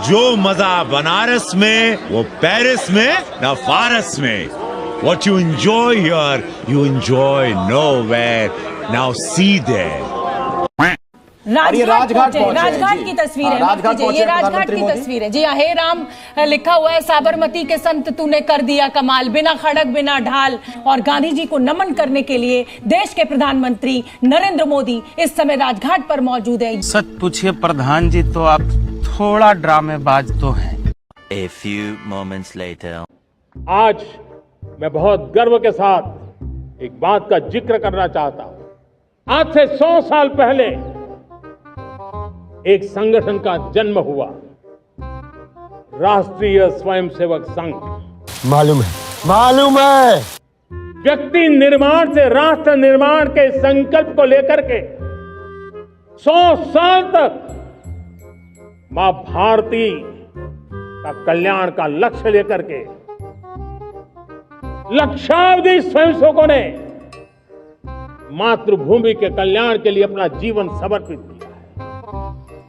जो मजा बनारस में वो पेरिस में ना फारस में. What you enjoy here, you enjoy nowhere. Now see there. Rajghat की तस्वीर है, ये राजघाट की तस्वीर है जी. हे राम लिखा हुआ है, साबरमती के संत तूने कर दिया कमाल, बिना खड़क बिना ढाल. और गांधी जी को नमन करने के लिए देश के प्रधानमंत्री नरेंद्र मोदी इस समय राजघाट पर मौजूद है. सच पूछिए प्रधान जी, तो आप थोड़ा ड्रामेबाज तो हैं. A few moments later. आज मैं बहुत गर्व के साथ एक बात का जिक्र करना चाहता हूं. आज से 100 साल पहले एक संगठन का जन्म हुआ, राष्ट्रीय स्वयंसेवक संघ. मालूम है. व्यक्ति निर्माण से राष्ट्र निर्माण के संकल्प को लेकर के 100 साल तक मां भारती का कल्याण का लक्ष्य लेकर के लक्षावधि स्वयंसेवकों ने मातृभूमि के कल्याण के लिए अपना जीवन समर्पित किया है.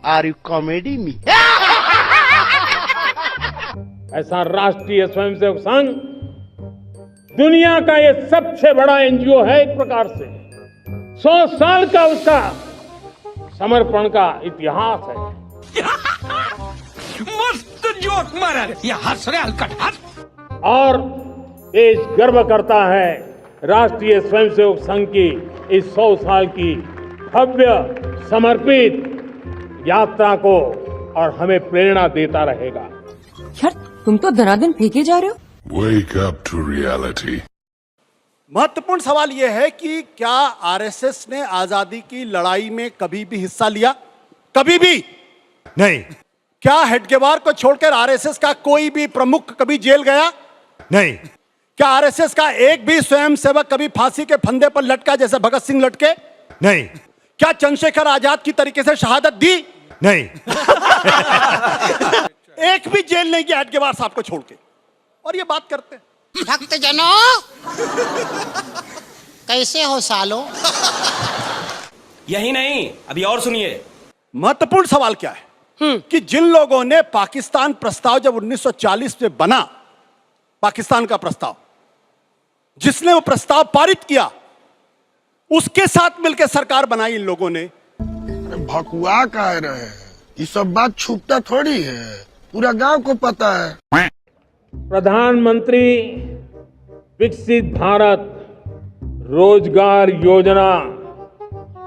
Are you comedy me? ऐसा राष्ट्रीय स्वयंसेवक संघ दुनिया का ये सबसे बड़ा एनजीओ है. एक प्रकार से 100 साल का उसका समर्पण का इतिहास है. मस्त जोक मारा, ये हंस रहे हलकट. और देश गर्व करता है राष्ट्रीय स्वयंसेवक संघ की इस 100 साल की भव्य समर्पित यात्रा को, और हमें प्रेरणा देता रहेगा. यार तुम तो धनाधन फेंके जा रहे हो. Wake up to reality. महत्वपूर्ण सवाल यह है कि क्या आरएसएस ने आजादी की लड़ाई में कभी भी हिस्सा लिया? कभी भी नहीं. क्या हेडगेवार को छोड़कर आरएसएस का कोई भी प्रमुख कभी जेल गया? नहीं. क्या आरएसएस का एक भी स्वयंसेवक कभी फांसी के फंदे पर लटका जैसे भगत सिंह लटके? नहीं. क्या चंद्रशेखर आजाद की तरीके से शहादत दी? नहीं. एक भी जेल नहीं गया हेडगेवार साहब को छोड़ के. और ये बात करते हैं. भक्तजनों, कैसे हो सालो? यही नहीं, अभी और सुनिए. महत्वपूर्ण सवाल क्या है कि जिन लोगों ने पाकिस्तान प्रस्ताव जब 1940 में बना, पाकिस्तान का प्रस्ताव, जिसने वो प्रस्ताव पारित किया, उसके साथ मिलकर सरकार बनाई इन लोगों ने. भकुआ कह रहे हैं, ये सब बात छुपता थोड़ी है, पूरा गांव को पता है. प्रधानमंत्री विकसित भारत रोजगार योजना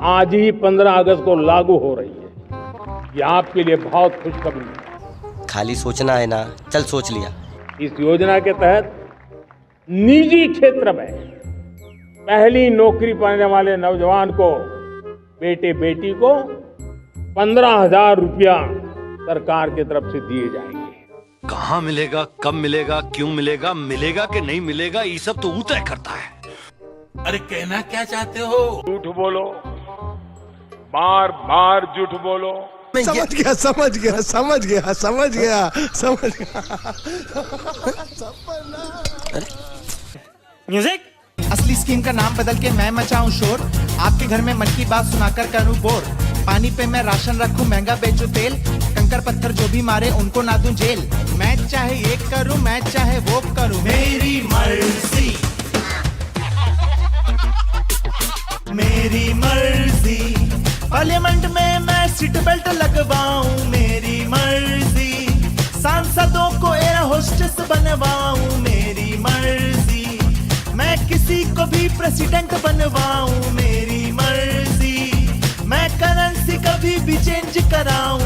आज ही 15 अगस्त को लागू हो रही है. ये आपके लिए बहुत खुशखबरी है. खाली सोचना है ना, चल सोच लिया. इस योजना के तहत निजी क्षेत्र में पहली नौकरी पाने वाले नौजवान को, बेटे बेटी को 15,000 रुपया सरकार की तरफ से दिए जाएंगे. कहाँ मिलेगा, कब मिलेगा, क्यों मिलेगा, मिलेगा कि नहीं मिलेगा, ये सब तो वो तय करता है. अरे कहना क्या चाहते हो? झूठ बोलो, बार बार झूठ बोलो. समझ गया. म्यूजिक. असली स्कीम का नाम बदल के मैं मचाऊं शोर, आपके घर में मन की बात सुनाकर करूं बोर. पानी पे मैं राशन रखूं, महंगा बेचूं तेल, कंकर पत्थर जो भी मारे उनको ना दूं जेल. मैं चाहे ये करूं, मैं चाहे वो करूं, मेरी मर्जी, मेरी मर्जी. पार्लियामेंट में मैं सीट बेल्ट लगवाऊं, मेरी मर्जी. सांसदों को एयर होस्टेस बनवाऊं, मेरी मर्जी. मैं किसी को भी प्रेसिडेंट बनवाऊं, मेरी मर्जी. मैं करेंसी कभी भी चेंज कराऊं,